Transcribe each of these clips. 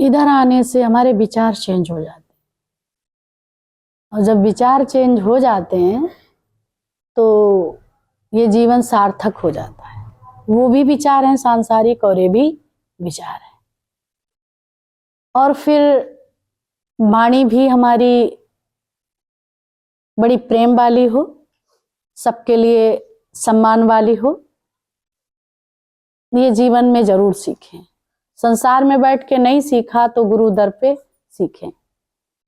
इधर आने से हमारे विचार चेंज हो जाते हैं, और जब विचार चेंज हो जाते हैं तो ये जीवन सार्थक हो जाता है। वो भी विचार हैं सांसारिक और ये भी विचार है। और फिर वाणी भी हमारी बड़ी प्रेम वाली हो, सबके लिए सम्मान वाली हो। ये जीवन में जरूर सीखें। संसार में बैठ के नहीं सीखा तो गुरु दर पे सीखें।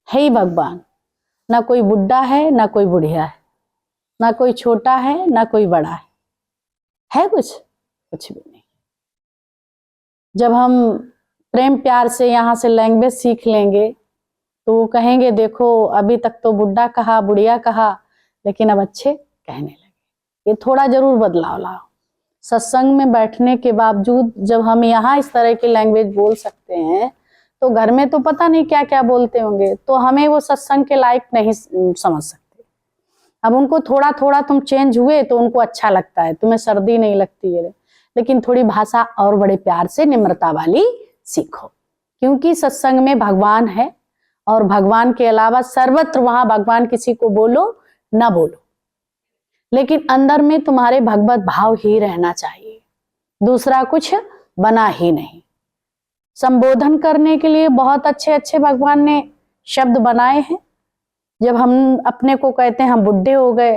है ही भगवान, ना कोई बुढ़ा है ना कोई बुढ़िया है, ना कोई छोटा है ना कोई बड़ा है कुछ भी नहीं। जब हम प्रेम प्यार से यहाँ से लैंग्वेज सीख लेंगे तो वो कहेंगे देखो अभी तक तो बुढ़ा कहा बुढ़िया कहा, लेकिन अब अच्छे कहने लगे। ये थोड़ा जरूर बदलाव लाओ। सत्संग में बैठने के बावजूद जब हम यहाँ इस तरह की लैंग्वेज बोल सकते हैं तो घर में तो पता नहीं क्या क्या बोलते होंगे, तो हमें वो सत्संग के लायक नहीं समझ सकते। अब उनको थोड़ा थोड़ा तुम चेंज हुए तो उनको अच्छा लगता है, तुम्हें सर्दी नहीं लगती है, लेकिन थोड़ी भाषा और बड़े प्यार से निम्रता वाली सीखो, क्योंकि सत्संग में भगवान है और भगवान के अलावा सर्वत्र वहां भगवान किसी को बोलो ना बोलो, लेकिन अंदर में तुम्हारे भगवत भाव ही रहना चाहिए, दूसरा कुछ बना ही नहीं। संबोधन करने के लिए बहुत अच्छे अच्छे भगवान ने शब्द बनाए हैं। जब हम अपने को कहते हैं हम बुढ़े हो गए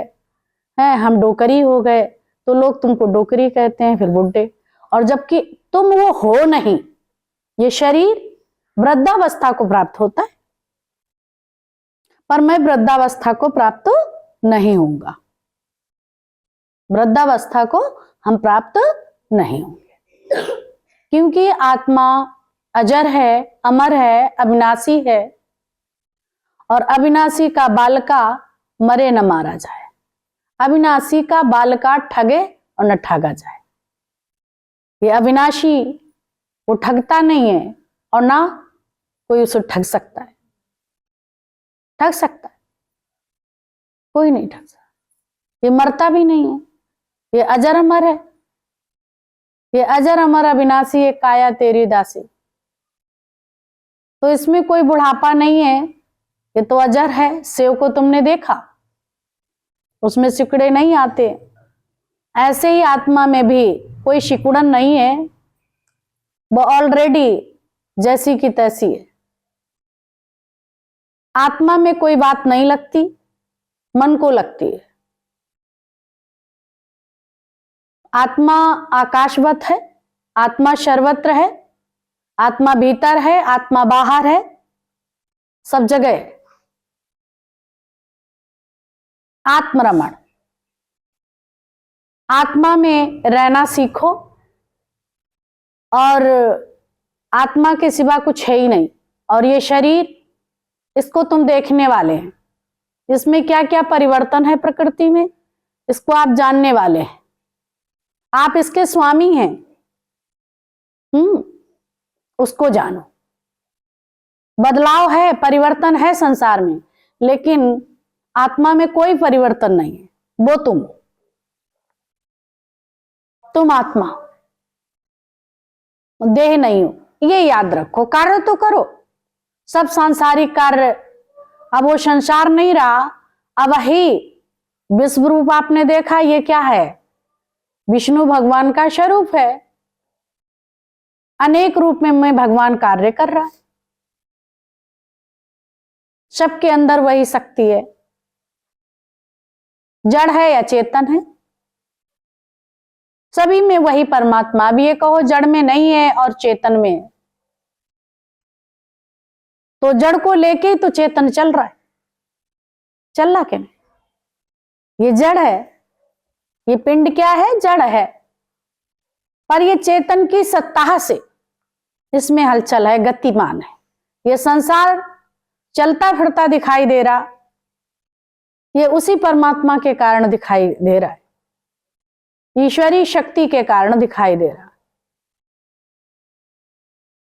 हैं, हम डोकरी हो गए, तो लोग तुमको डोकरी कहते हैं, फिर बुढ़े, और जबकि तुम वो हो नहीं। ये शरीर वृद्धावस्था को प्राप्त होता है, पर मैं वृद्धावस्था को प्राप्त नहीं होऊंगा। वृद्धावस्था को हम प्राप्त नहीं होंगे, क्योंकि आत्मा अजर है, अमर है, अविनाशी है, और अविनाशी का बालका मरे न मारा जाए। अविनाशी का बालका ठगे और न ठगा जाए। ये अविनाशी वो ठगता नहीं है और ना कोई उसे ठग सकता है। ठग सकता है कोई नहीं ठग सकता। ये मरता भी नहीं है, ये अजर अमर है। ये अजर अमर अविनाशी एक काया तेरी दासी। तो इसमें कोई बुढ़ापा नहीं है, ये तो अजर है। सेव को तुमने देखा, उसमें सिकुड़े नहीं आते। ऐसे ही आत्मा में भी कोई सिकुड़न नहीं है, वो ऑलरेडी जैसी की तैसी है। आत्मा में कोई बात नहीं लगती, मन को लगती है। आत्मा आकाशवत है, आत्मा सर्वत्र है, आत्मा भीतर है, आत्मा बाहर है, सब जगह है। आत्मरमण, आत्मा में रहना सीखो, और आत्मा के सिवा कुछ है ही नहीं। और ये शरीर, इसको तुम देखने वाले हैं, इसमें क्या क्या परिवर्तन है प्रकृति में, इसको आप जानने वाले हैं, आप इसके स्वामी हैं। उसको जानो। बदलाव है, परिवर्तन है संसार में, लेकिन आत्मा में कोई परिवर्तन नहीं है। वो तुम आत्मा, देह नहीं हो, ये याद रखो। कार्य तो करो, सब सांसारिक कार्य। अब वो संसार नहीं रहा, अब वही विश्व रूप आपने देखा। ये क्या है? विष्णु भगवान का स्वरूप है। अनेक रूप में भगवान कार्य कर रहा है। सबके अंदर वही शक्ति है। जड़ है या चेतन है, सभी में वही परमात्मा। अब ये कहो जड़ में नहीं है और चेतन में है, तो जड़ को लेके ही तो चेतन चल रहा है। चल रहा क्या नहीं? ये जड़ है, ये पिंड क्या है? जड़ है। पर ये चेतन की सत्ता से इसमें हलचल है, गतिमान है। ये संसार चलता फिरता दिखाई दे रहा, ये उसी परमात्मा के कारण दिखाई दे रहा है, ईश्वरीय शक्ति के कारण दिखाई दे रहा।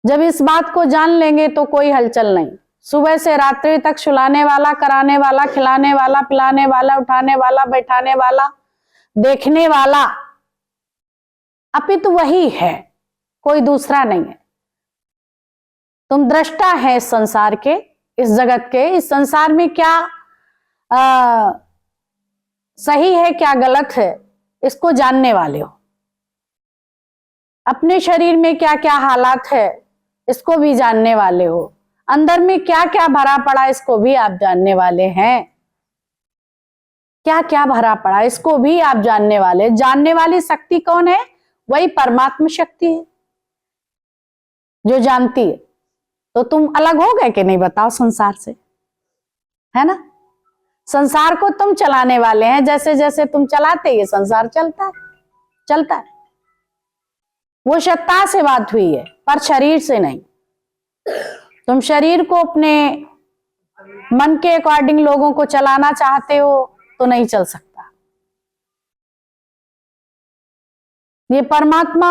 जब इस बात को जान लेंगे तो कोई हलचल नहीं। सुबह से रात्रि तक सुलाने वाला, कराने वाला, खिलाने वाला, पिलाने वाला, उठाने वाला, बैठाने वाला, देखने वाला अपितु वही है, कोई दूसरा नहीं है। तुम दृष्टा है इस संसार के, इस जगत के। इस संसार में क्या सही है क्या गलत है इसको जानने वाले हो। अपने शरीर में क्या क्या हालात है इसको भी जानने वाले हो। अंदर में क्या क्या भरा पड़ा इसको भी आप जानने वाले हैं। क्या क्या भरा पड़ा इसको भी आप जानने वाले। जानने वाली शक्ति कौन है? वही परमात्मा शक्ति है जो जानती है। तो तुम अलग हो गए कि नहीं बताओ संसार से, है ना। संसार को तुम चलाने वाले हैं। जैसे जैसे तुम चलाते ये संसार चलता है, चलता है। वो सत्ता से बात हुई है पर शरीर से नहीं। तुम शरीर को अपने मन के अकॉर्डिंग लोगों को चलाना चाहते हो तो नहीं चल सकता। ये परमात्मा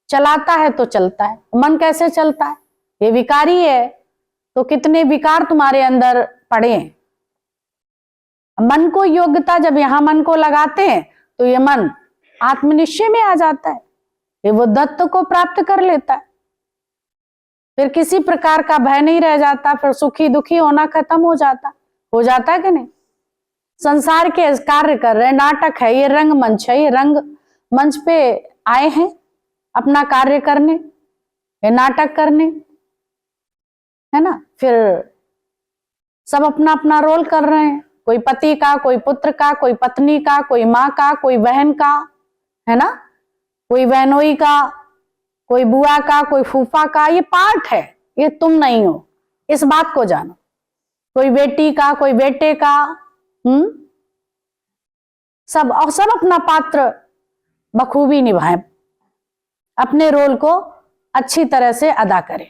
चलाता है तो चलता है। मन कैसे चलता है? ये विकारी है तो कितने विकार तुम्हारे अंदर पड़े हैं। मन को योग्यता जब यहां मन को लगाते हैं तो ये मन आत्मनिश्चय में आ जाता है। ये वो दत्त को प्राप्त कर लेता है। फिर किसी प्रकार का भय नहीं रह जाता। फिर सुखी दुखी होना खत्म हो जाता है कि नहीं। संसार के कार्य कर रहे हैं, नाटक है, ये रंग मंच है। ये रंग मंच पे आए हैं अपना कार्य करने, ये नाटक करने, है ना। फिर सब अपना अपना रोल कर रहे हैं। कोई पति का, कोई पुत्र का, कोई पत्नी का, कोई माँ का, कोई बहन का, है ना, कोई बहनोई का, कोई बुआ का, कोई फूफा का। ये पार्ट है, ये तुम नहीं हो। इस बात को जानो। कोई बेटी का, कोई बेटे का, सब और सब अपना पात्र बखूबी निभाएं, अपने रोल को अच्छी तरह से अदा करें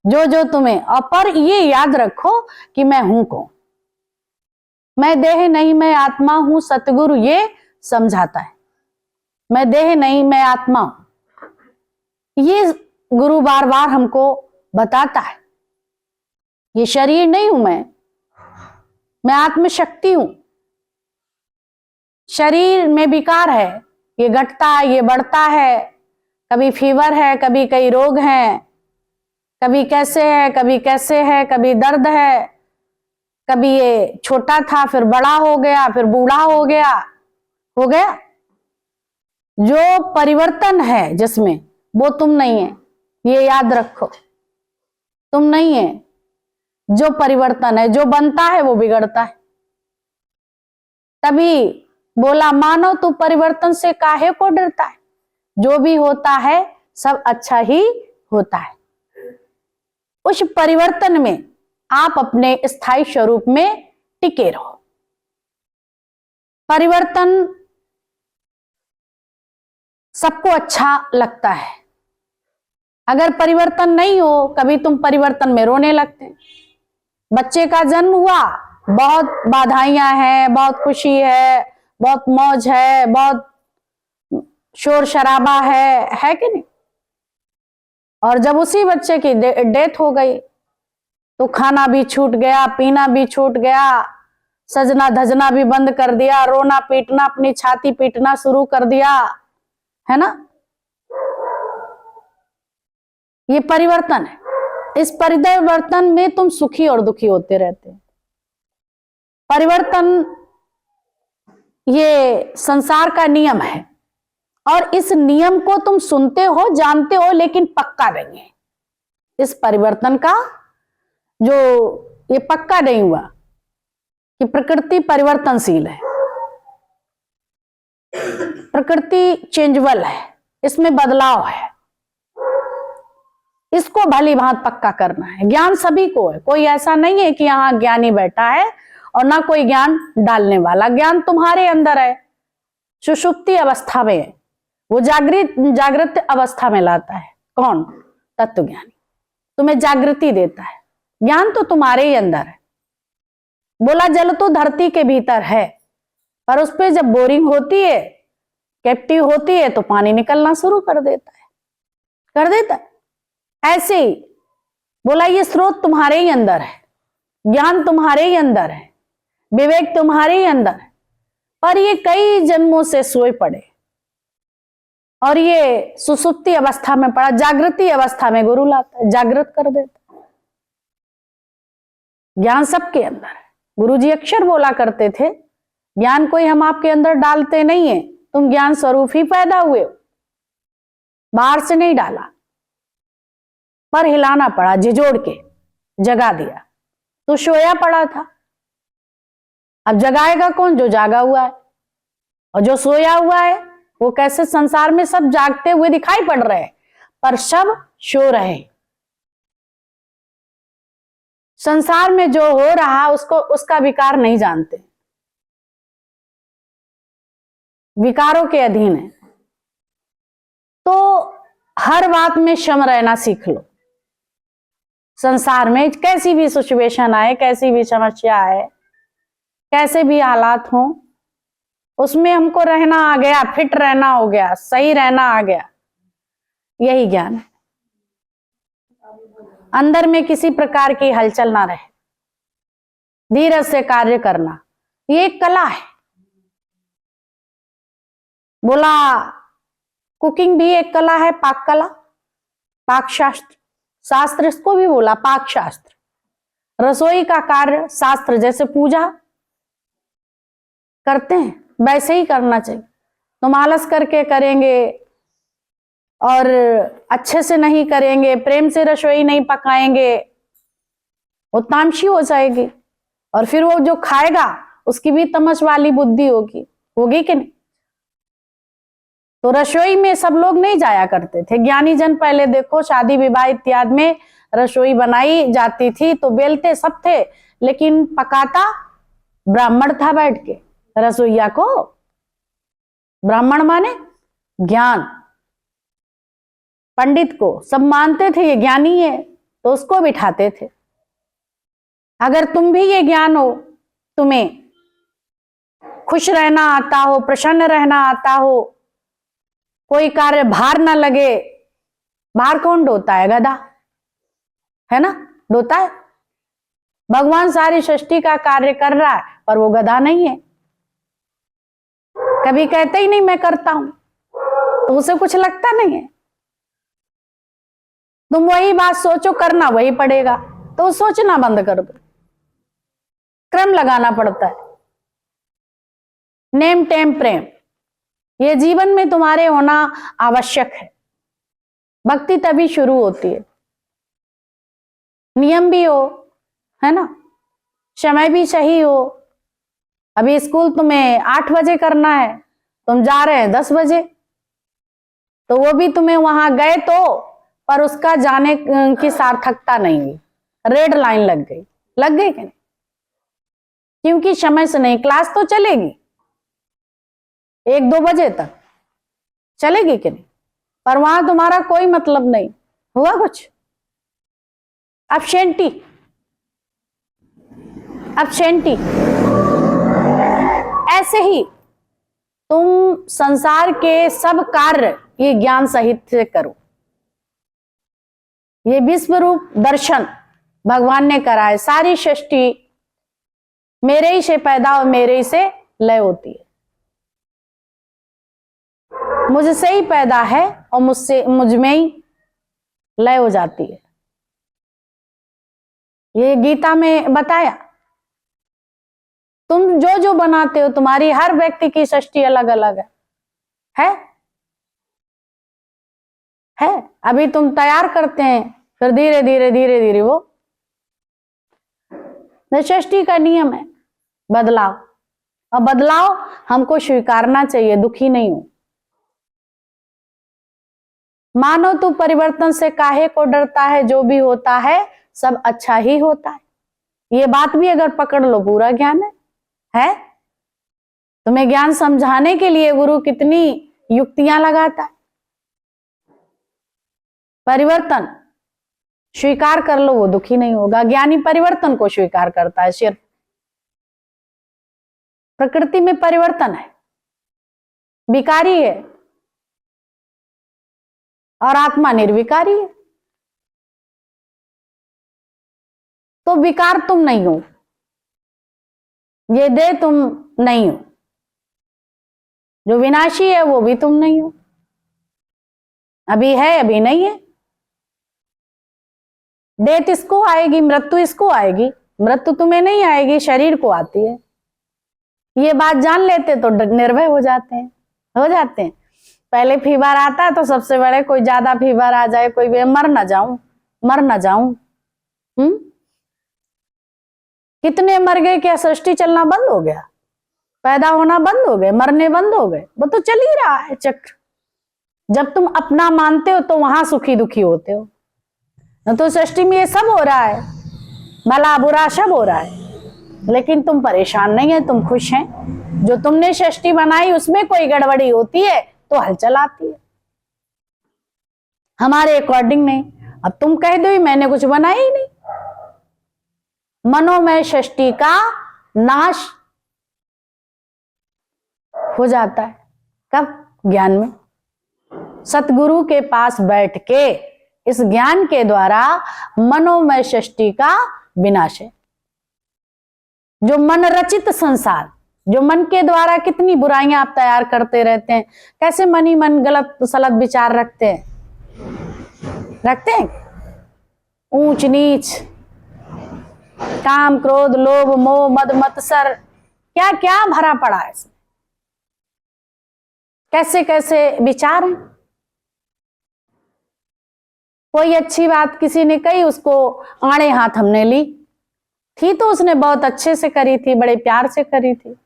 जो जो तुम्हें। और पर ये याद रखो कि मैं हूं कौन। मैं देह नहीं मैं आत्मा हूं, सतगुरु ये समझाता है। मैं देह नहीं मैं आत्मा हूं, ये गुरु बार बार हमको बताता है। ये शरीर नहीं हूं मैं आत्मशक्ति हूं। शरीर में विकार है, ये घटता है, ये बढ़ता है। कभी फीवर है, कभी कई रोग हैं, कभी कैसे है, कभी कैसे है, कभी दर्द है, कभी ये छोटा था फिर बड़ा हो गया, फिर बूढ़ा हो गया। जो परिवर्तन है जिसमें, वो तुम नहीं है, ये याद रखो। तुम नहीं है। जो परिवर्तन है, जो बनता है वो बिगड़ता है। तभी बोला मानव तू परिवर्तन से काहे को डरता है। जो भी होता है सब अच्छा ही होता है। उस परिवर्तन में आप अपने स्थायी स्वरूप में टिके रहो। परिवर्तन सबको अच्छा लगता है। अगर परिवर्तन नहीं हो, कभी तुम परिवर्तन में रोने लगते। बच्चे का जन्म हुआ, बहुत बधाइयां हैं, बहुत खुशी है, बहुत मौज है, बहुत शोर शराबा है कि नहीं। और जब उसी बच्चे की डेथ हो गई तो खाना भी छूट गया, पीना भी छूट गया, सजना धजना भी बंद कर दिया, रोना पीटना, अपनी छाती पीटना शुरू कर दिया, है ना। ये परिवर्तन है। इस परिवर्तन में तुम सुखी और दुखी होते रहते। परिवर्तन ये संसार का नियम है और इस नियम को तुम सुनते हो, जानते हो, लेकिन पक्का नहीं है। इस परिवर्तन का जो ये पक्का नहीं हुआ कि प्रकृति परिवर्तनशील है, प्रकृति चेंजेबल है, इसमें बदलाव है। इसको भली भांति पक्का करना है। ज्ञान सभी को है, कोई ऐसा नहीं है कि यहां ज्ञानी बैठा है और ना कोई ज्ञान डालने वाला। ज्ञान तुम्हारे अंदर है, सुषुप्ति अवस्था में है, वो जागृत अवस्था में लाता है। कौन? तत्व ज्ञानी तुम्हें जागृति देता है। ज्ञान तो तुम्हारे ही अंदर है। बोला जल तो धरती के भीतर है, पर उस पर जब बोरिंग होती है, कैप्टिव होती है, तो पानी निकलना शुरू कर देता है। ऐसे ही बोला ये स्रोत तुम्हारे ही अंदर है, ज्ञान तुम्हारे ही अंदर है, विवेक तुम्हारे ही अंदर है, पर ये कई जन्मों से सोए पड़े। और ये सुसुप्ति अवस्था में पड़ा, जागृति अवस्था में गुरु लाता है, जागृत कर देता। ज्ञान सबके अंदर है। गुरुजी अक्षर बोला करते थे, ज्ञान कोई हम आपके अंदर डालते नहीं है, तुम ज्ञान स्वरूप ही पैदा हुए हो, बाहर से नहीं डाला। पर हिलाना पड़ा, झिझोड़ के जगा दिया। तो सोया पड़ा था, अब जगाएगा कौन? जो जागा हुआ है। और जो सोया हुआ है वो कैसे? संसार में सब जागते हुए दिखाई पड़ रहे हैं पर सब सो रहे हैं। संसार में जो हो रहा उसको उसका विकार नहीं जानते, विकारों के अधीन है। तो हर बात में क्षम रहना सीख लो। संसार में कैसी भी सिचुएशन आए, कैसी भी समस्या आए, कैसे भी हालात हो, उसमें हमको रहना आ गया, फिट रहना हो गया, सही रहना आ गया, यही ज्ञान है। अंदर में किसी प्रकार की हलचल ना रहे, धीरज से कार्य करना, ये एक कला है। बोला कुकिंग भी एक कला है, पाक कला, पाक शास्त्र, शास्त्र इसको भी बोला पाक शास्त्र। रसोई का कार्य शास्त्र, जैसे पूजा करते हैं वैसे ही करना चाहिए। तुम आलस करके करेंगे और अच्छे से नहीं करेंगे, प्रेम से रसोई नहीं पकाएंगे, वो तामसी हो जाएगी। और फिर वो जो खाएगा उसकी भी तमस वाली बुद्धि होगी, होगी कि नहीं? तो रसोई में सब लोग नहीं जाया करते थे। ज्ञानी जन पहले देखो शादी विवाह इत्यादि में रसोई बनाई जाती थी तो बेलते सब थे, लेकिन पकाता ब्राह्मण था बैठ के। रसोईया को ब्राह्मण माने ज्ञान, पंडित को सब मानते थे ये ज्ञानी है तो उसको बिठाते थे। अगर तुम भी ये ज्ञान हो, तुम्हें खुश रहना आता हो, प्रसन्न रहना आता हो, कोई कार्य भार ना लगे। भार कौन ढोता है? गधा है ना, ढोता है। भगवान सारी सृष्टि का कार्य कर रहा है पर वो गधा नहीं है, कभी कहते ही नहीं मैं करता हूं, तो उसे कुछ लगता नहीं है। तुम वही बात सोचो, करना वही पड़ेगा, तो सोचना बंद कर दो। क्रम लगाना पड़ता है, नेम टेम प्रेम, ये जीवन में तुम्हारे होना आवश्यक है। भक्ति तभी शुरू होती है। नियम भी हो, है ना, समय भी सही हो। अभी स्कूल तुम्हें 8 बजे करना है, तुम जा रहे हैं 10 बजे, तो वो भी तुम्हें वहां गए तो, पर उसका जाने की सार्थकता नहीं हुई, रेड लाइन लग गई कि नहीं? क्योंकि समय से नहीं। क्लास तो चलेगी 1-2 बजे तक चलेगी कि नहीं, पर वहां तुम्हारा कोई मतलब नहीं हुआ कुछ। एब्सेंटी ऐसे ही तुम संसार के सब कार्य ये ज्ञान सहित से करो। ये विश्व रूप दर्शन भगवान ने कराए। सारी सृष्टि मेरे ही से पैदा और मेरे ही से लय होती है, मुझसे ही पैदा है और मुझ में ही लय हो जाती है। ये गीता में बताया। तुम जो जो बनाते हो, तुम्हारी हर व्यक्ति की सृष्टि अलग अलग है। अभी तुम तैयार करते हैं, फिर धीरे धीरे वो सृष्टि का नियम है बदलाव। और बदलाव हमको स्वीकारना चाहिए, दुखी नहीं हो। मानो तू परिवर्तन से काहे को डरता है, जो भी होता है सब अच्छा ही होता है। ये बात भी अगर पकड़ लो पूरा ज्ञान है। तुम्हें ज्ञान समझाने के लिए गुरु कितनी युक्तियां लगाता है। परिवर्तन स्वीकार कर लो, वो दुखी नहीं होगा। ज्ञानी परिवर्तन को स्वीकार करता है। सिर्फ प्रकृति में परिवर्तन है, विकारी है, और आत्मा निर्विकारी है। तो विकार तुम नहीं हो, ये देह तुम नहीं हो, जो विनाशी है वो भी तुम नहीं हो। अभी है अभी नहीं है। डेथ इसको आएगी, मृत्यु इसको आएगी, मृत्यु तुम्हें नहीं आएगी, शरीर को आती है। ये बात जान लेते तो निर्भय हो जाते हैं, हो जाते हैं। पहले फीवर आता है तो सबसे बड़े कोई ज्यादा फीवर आ जाए, कोई मर ना जाऊं, मर ना जाऊं। कितने मर गए, क्या सृष्टि चलना बंद हो गया, पैदा होना बंद हो गए, मरने बंद हो गए? वो तो चल ही रहा है चक्र। जब तुम अपना मानते हो तो वहां सुखी दुखी होते हो। न तो सृष्टि में ये सब हो रहा है, भला बुरा सब हो रहा है, लेकिन तुम परेशान नहीं है, तुम खुश हैं। जो तुमने सृष्टि बनाई उसमें कोई गड़बड़ी होती है तो हलचल आती है, हमारे अकॉर्डिंग नहीं। अब तुम कह दो मैंने कुछ बनाया ही नहीं। मनोमय सृष्टि का नाश हो जाता है कब? ज्ञान में। सतगुरु के पास बैठ के इस ज्ञान के द्वारा मनोमय सृष्टि का विनाश है। जो मन रचित संसार, जो मन के द्वारा कितनी बुराइयां आप तैयार करते रहते हैं, कैसे मन ही मन गलत सलत विचार रखते हैं, ऊंच नीच, काम क्रोध लोभ मोह मद मत्सर, क्या क्या भरा पड़ा है इसमें, कैसे कैसे विचार हैं। कोई अच्छी बात किसी ने कही, उसको आड़े हाथ हमने ली थी, तो उसने बहुत अच्छे से करी थी, बड़े प्यार से करी थी,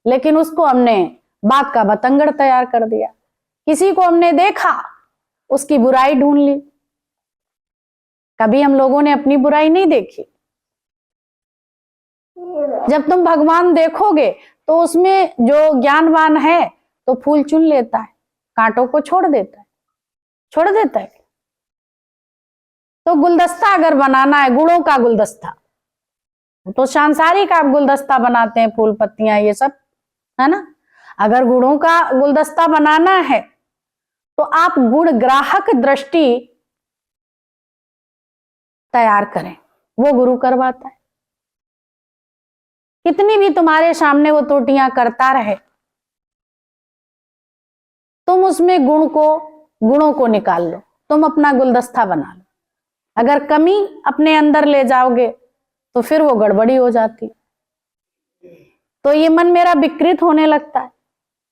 लेकिन उसको हमने बात का बतंगड़ तैयार कर दिया। किसी को हमने देखा, उसकी बुराई ढूंढ ली। कभी हम लोगों ने अपनी बुराई नहीं देखी। जब तुम भगवान देखोगे तो उसमें जो ज्ञानवान है तो फूल चुन लेता है, कांटों को छोड़ देता है, छोड़ देता है। तो गुलदस्ता अगर बनाना है, गुणों का गुलदस्ता, तो सांसारिक आप गुलदस्ता बनाते हैं, फूल पत्तियां ये सब, है ना। अगर गुणों का गुलदस्ता बनाना है तो आप गुण ग्राहक दृष्टि तैयार करें, वो गुरु करवाता है। कितनी भी तुम्हारे सामने वो त्रुटियां करता रहे, तुम उसमें गुणों को निकाल लो, तुम अपना गुलदस्ता बना लो। अगर कमी अपने अंदर ले जाओगे तो फिर वो गड़बड़ी हो जाती। तो ये मन मेरा विकृत होने लगता है।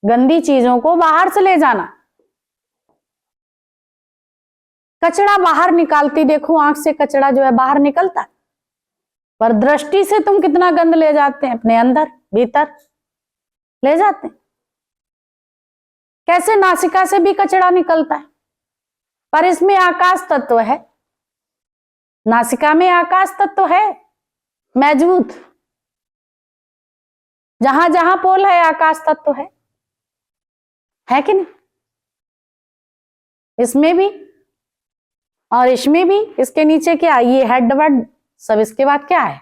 गंदी चीजों को बाहर से ले जाना, कचरा बाहर निकालती देखो, आंख से कचरा जो है बाहर निकलता है, पर दृष्टि से तुम कितना गंद ले जाते हैं अपने अंदर भीतर ले जाते हैं। कैसे नासिका से भी कचरा निकलता है, पर इसमें आकाश तत्व है, नासिका में आकाश तत्व है मौजूद। जहां जहां पोल है आकाश तत्व है कि नहीं? इसमें भी और इसमें भी। इसके नीचे क्या, ये हेड वर्ड सब, इसके बाद क्या है?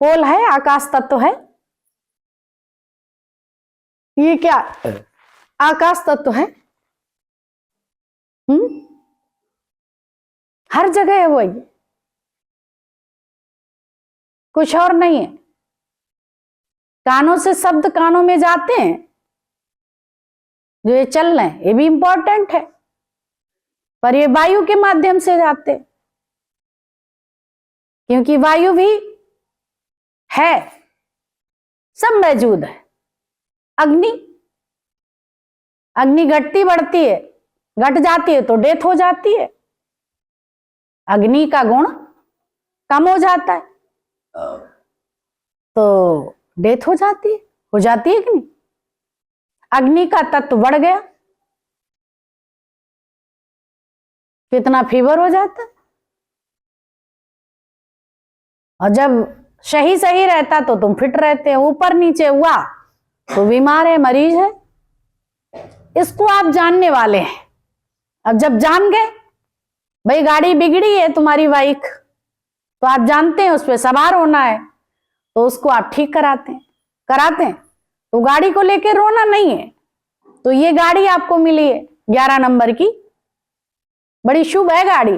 पोल है, आकाश तत्व है। ये क्या, आकाश तत्व है। हर जगह है वो, ये कुछ और नहीं है। कानों से शब्द कानों में जाते हैं, जो ये चल रहे हैं ये भी इंपॉर्टेंट है, पर ये वायु के माध्यम से जाते हैं, क्योंकि वायु भी है, सब मौजूद है। अग्नि घटती बढ़ती है, घट जाती है तो डेथ हो जाती है। अग्नि का गुण कम हो जाता है तो डेथ हो जाती है कि नहीं? अग्नि का तत्व बढ़ गया, कितना फीवर हो जाता है। और जब सही रहता तो तुम फिट रहते हैं, ऊपर नीचे हुआ तो बीमार है, मरीज है। इसको आप जानने वाले हैं। अब जब जान गए, भाई गाड़ी बिगड़ी है तुम्हारी बाइक, तो आप जानते हैं उस पर सवार होना है, तो उसको आप ठीक कराते हैं। तो गाड़ी को लेकर रोना नहीं है। तो ये गाड़ी आपको मिली है 11 नंबर की, बड़ी शुभ है गाड़ी।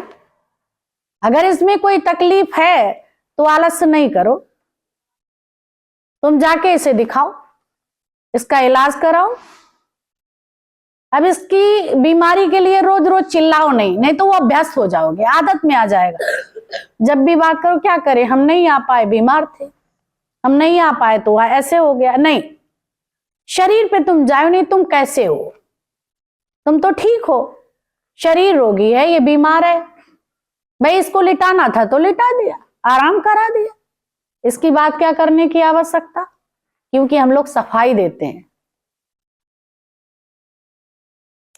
अगर इसमें कोई तकलीफ है तो आलस्य नहीं करो, तुम जाके इसे दिखाओ, इसका इलाज कराओ, अब इसकी बीमारी के लिए रोज रोज चिल्लाओ नहीं, नहीं तो वो अभ्यस्त हो जाओगे, आदत में आ जाएगा। जब भी बात करो क्या करें, हम नहीं आ पाए, बीमार थे, हम नहीं आ पाए तो ऐसे हो गया। नहीं, शरीर पे तुम जाओ नहीं, तुम कैसे हो, तुम तो ठीक हो, शरीर रोगी है, ये बीमार है, भाई इसको लिटाना था तो लिटा दिया, आराम करा दिया, इसकी बात क्या करने की आवश्यकता। क्योंकि हम लोग सफाई देते हैं,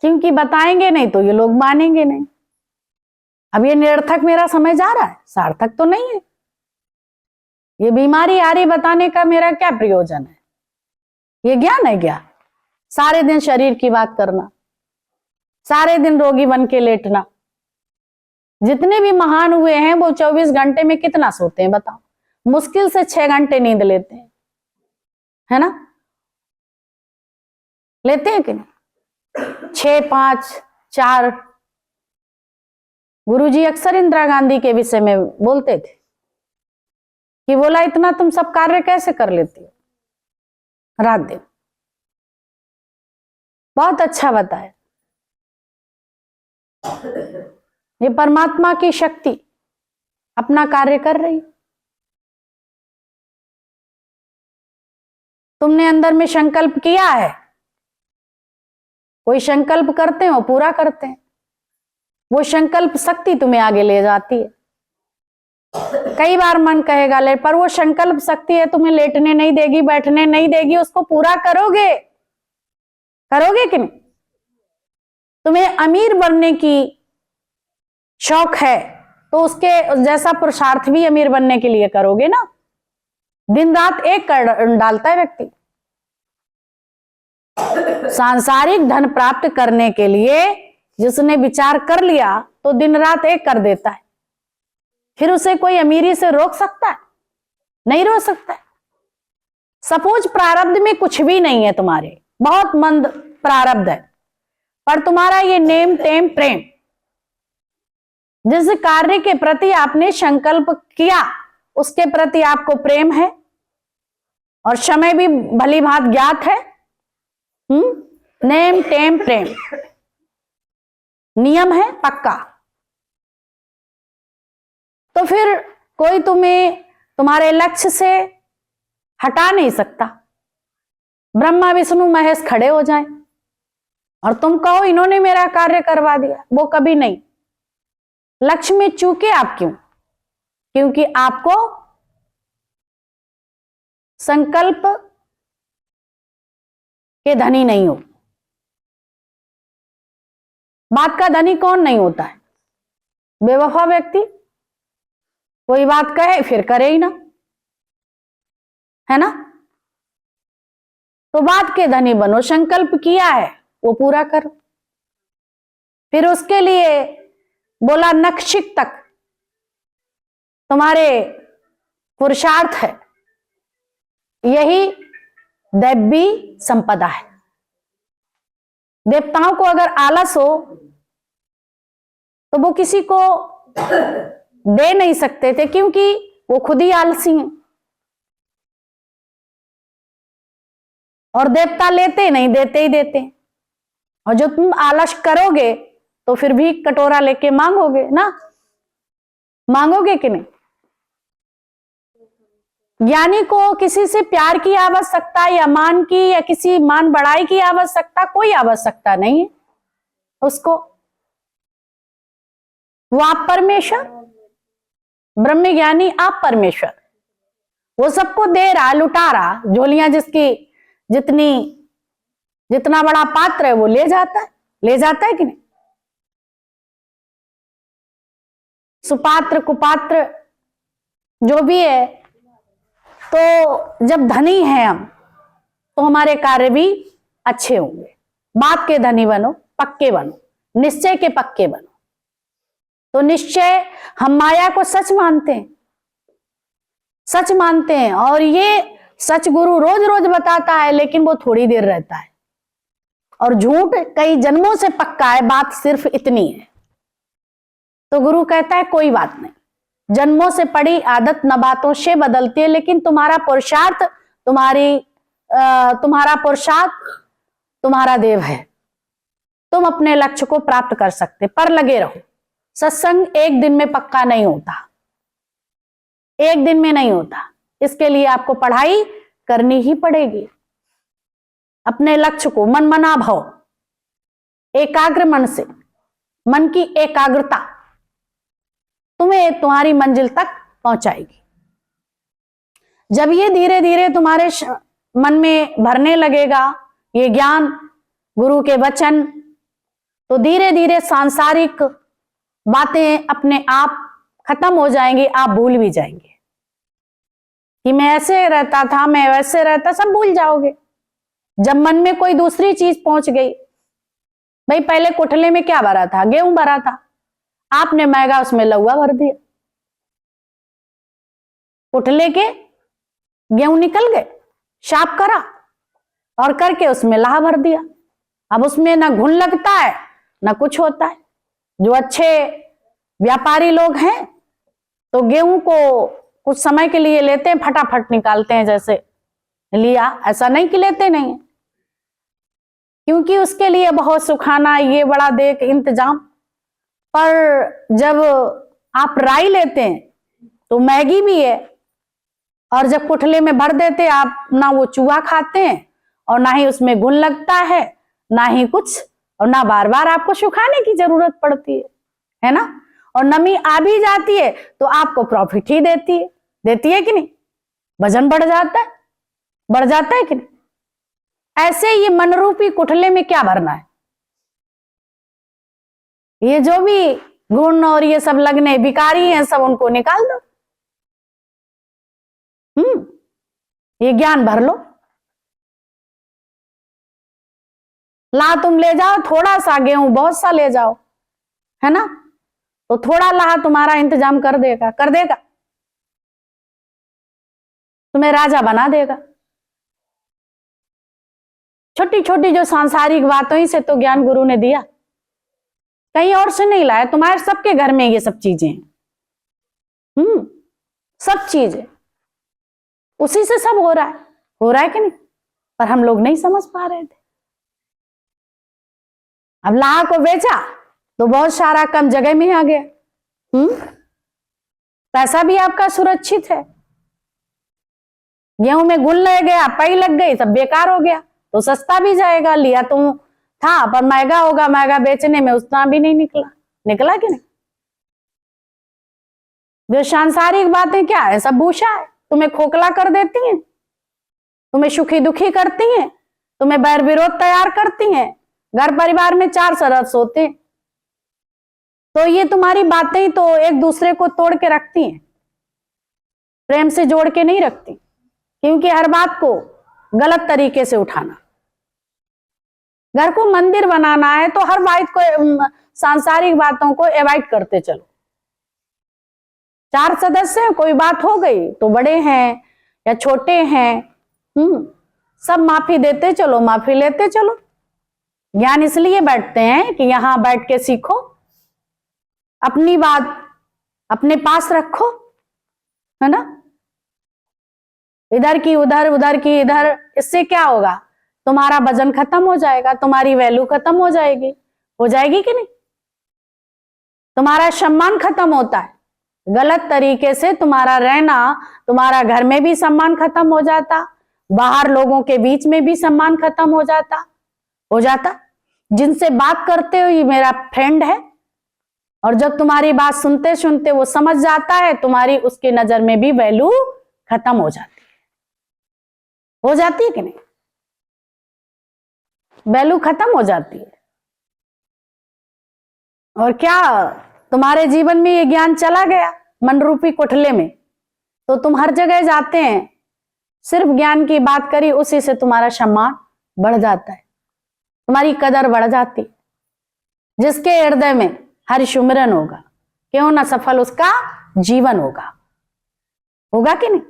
क्योंकि बताएंगे नहीं तो ये लोग मानेंगे नहीं। अब ये निरर्थक मेरा समय जा रहा है, सार्थक तो नहीं है। ये बीमारी आ रही बताने का मेरा क्या प्रयोजन है, ये ज्ञान है क्या? सारे दिन शरीर की बात करना, सारे दिन रोगी बन के लेटना। जितने भी महान हुए हैं वो 24 घंटे में कितना सोते हैं बताओ? मुश्किल से 6 घंटे नींद लेते हैं, है ना? लेते हैं कि नहीं? 6, 5, 4। गुरुजी अक्सर इंदिरा गांधी के विषय में बोलते थे कि बोला इतना तुम सब कार्य कैसे कर लेती हो रात दिन? बहुत अच्छा बताया। ये परमात्मा की शक्ति अपना कार्य कर रही। तुमने अंदर में संकल्प किया है, कोई संकल्प करते हो पूरा करते हैं, वो संकल्प शक्ति तुम्हें आगे ले जाती है। कई बार मन कहेगा ले, पर वो संकल्प शक्ति है तुम्हें लेटने नहीं देगी, बैठने नहीं देगी, उसको पूरा करोगे, करोगे कि नहीं? तुम्हें अमीर बनने की शौक है तो उसके जैसा पुरुषार्थ भी अमीर बनने के लिए करोगे ना। दिन रात एक कर डालता है व्यक्ति। सांसारिक धन प्राप्त करने के लिए जिसने विचार कर लिया तो दिन रात एक कर देता है, फिर उसे कोई अमीरी से रोक सकता है? नहीं रोक सकता है। सपोज प्रारब्ध में कुछ भी नहीं है, तुम्हारे बहुत मंद प्रारब्ध है, पर तुम्हारा ये नेम टेम प्रेम, जिस कार्य के प्रति आपने संकल्प किया उसके प्रति आपको प्रेम है और समय भी भली भांत ज्ञात है। नेम टेम प्रेम नियम है पक्का, तो फिर कोई तुम्हें तुम्हारे लक्ष्य से हटा नहीं सकता। ब्रह्मा विष्णु महेश खड़े हो जाएं और तुम कहो इन्होंने मेरा कार्य करवा दिया, वो कभी नहीं। लक्ष्य में चूके आप क्यों? क्योंकि आपको संकल्प के धनी नहीं हो। बात का धनी कौन नहीं होता है? बेवफा व्यक्ति। कोई बात कहे फिर करे ही ना, है ना? तो बात के धनी बनो, संकल्प किया है वो पूरा करो। फिर उसके लिए बोला नखशिक तक तुम्हारे पुरुषार्थ है, यही दैवी संपदा है। देवताओं को अगर आलस हो तो वो किसी को दे नहीं सकते थे, क्योंकि वो खुद ही आलसी हैं। और देवता लेते नहीं, देते ही देते। और जो तुम आलस करोगे तो फिर भी कटोरा लेके मांगोगे ना, मांगोगे कि नहीं? ज्ञानी को किसी से प्यार की आवश्यकता या मान की या किसी मान बढ़ाई की आवश्यकता कोई आवश्यकता नहीं है उसको। वो आप परमेश्वर, ब्रह्म ज्ञानी आप परमेश्वर, वो सबको दे रहा, लुटा रहा। झोलियां जिसकी जितना बड़ा पात्र है वो ले जाता है, ले जाता है कि नहीं? सुपात्र कुपात्र जो भी है, तो जब धनी हैं हम तो हमारे कार्य भी अच्छे होंगे। बात के धनी बनो, पक्के बनो, निश्चय के पक्के बनो। तो निश्चय हम माया को सच मानते हैं, सच मानते हैं, और ये सच गुरु रोज रोज बताता है, लेकिन वो थोड़ी देर रहता है। और झूठ कई जन्मों से पक्का है, बात सिर्फ इतनी है। तो गुरु कहता है कोई बात नहीं, जन्मों से पड़ी आदत न बातों से बदलती है, लेकिन तुम्हारा पुरुषार्थ, तुम्हारा पुरुषार्थ तुम्हारा देव है। तुम अपने लक्ष्य को प्राप्त कर सकते, पर लगे रहो। सत्संग एक दिन में पक्का नहीं होता, एक दिन में नहीं होता। इसके लिए आपको पढ़ाई करनी ही पड़ेगी। अपने लक्ष्य को मन मना भाव, एकाग्र मन से, मन की एकाग्रता तुम्हें तुम्हारी मंजिल तक पहुंचाएगी। जब ये धीरे धीरे तुम्हारे मन में भरने लगेगा ये ज्ञान, गुरु के वचन, तो धीरे धीरे सांसारिक बातें अपने आप खत्म हो जाएंगी। आप भूल भी जाएंगे कि मैं ऐसे रहता था, मैं वैसे रहता, सब भूल जाओगे। जब मन में कोई दूसरी चीज पहुंच गई, भाई पहले कोठले में क्या भरा था? गेहूं भरा था, आपने मैगा उसमें लौआ भर दिया, कोठले के गेहूं निकल गए, साफ करा और करके उसमें लाह भर दिया। अब उसमें ना घुन लगता है ना कुछ होता है। जो अच्छे व्यापारी लोग हैं तो गेहूं को कुछ समय के लिए लेते हैं, फटाफट निकालते हैं, जैसे लिया, ऐसा नहीं कि लेते नहीं है, क्योंकि उसके लिए बहुत सुखाना, ये बड़ा देख इंतजाम। पर जब आप राई लेते हैं तो महंगी भी है, और जब कोठले में भर देते आप, ना वो चूहा खाते हैं और ना ही उसमें घुन लगता है, ना ही कुछ, और ना बार बार आपको सुखाने की जरूरत पड़ती है ना। और नमी आ भी जाती है तो आपको प्रॉफिट ही देती है कि नहीं? वजन बढ़ जाता है, बढ़ जाता है कि नहीं? ऐसे ये मनरूपी कोठले में क्या भरना है? ये जो भी गुण और ये सब लगने बिकारी हैं, सब उनको निकाल दो। ये ज्ञान भर लो। ला तुम ले जाओ थोड़ा सा गेहूं, बहुत सा ले जाओ, है ना, तो थोड़ा लाह तुम्हारा इंतजाम कर देगा, तुम्हें राजा बना देगा। छोटी छोटी जो सांसारिक बातों ही से तो ज्ञान गुरु ने दिया, कहीं और से नहीं लाया। तुम्हारे सबके घर में ये सब चीजें हैं, सब चीजें उसी से सब हो रहा है कि नहीं? पर हम लोग नहीं समझ पा रहे थे। अब लाह को बेचा तो बहुत सारा कम जगह में आ गया। पैसा भी आपका सुरक्षित है। गेहूं में घुन लग गया, पई लग गई, सब बेकार हो गया, तो सस्ता भी जाएगा। लिया तो था पर महंगा होगा, महंगा बेचने में उतना भी नहीं निकला कि नहीं? जो सांसारिक बातें क्या है, सब भूषा है, तुम्हें खोखला कर देती हैं, तुम्हें सुखी दुखी करती हैं, तुम्हें बैर विरोध तैयार करती हैं। घर परिवार में 4 सदस्य होते हैं, तो ये तुम्हारी बातें तो एक दूसरे को तोड़ के रखती हैं, प्रेम से जोड़ के नहीं रखती, क्योंकि हर बात को गलत तरीके से उठाना। घर को मंदिर बनाना है तो हर बात को, सांसारिक बातों को अवॉइड करते चलो। 4 सदस्य हैं, कोई बात हो गई तो बड़े हैं या छोटे हैं, सब माफी देते चलो, माफी लेते चलो। ज्ञान इसलिए बैठते हैं कि यहां बैठ के सीखो, अपनी बात अपने पास रखो, है ना। इधर की उधर, उधर की इधर, इससे क्या होगा? तुम्हारा वजन खत्म हो जाएगा, तुम्हारी वैल्यू खत्म हो जाएगी कि नहीं? तुम्हारा सम्मान खत्म होता है। गलत तरीके से तुम्हारा रहना, तुम्हारा घर में भी सम्मान खत्म हो जाता, बाहर लोगों के बीच में भी सम्मान खत्म हो जाता। जिनसे बात करते हो ये मेरा फ्रेंड है, और जब तुम्हारी बात सुनते सुनते वो समझ जाता है, तुम्हारी उसके नजर में भी वैल्यू खत्म हो जाती है कि नहीं? वैल्यू खत्म हो जाती है। और क्या तुम्हारे जीवन में ये ज्ञान चला गया मन रूपी कोठले में, तो तुम हर जगह जाते हैं, सिर्फ ज्ञान की बात करी, उसी से तुम्हारा सम्मान बढ़ जाता है, तुम्हारी कदर बढ़ जाती। जिसके हृदय में हरि सुमिरन होगा, क्यों ना सफल उसका जीवन होगा कि नहीं?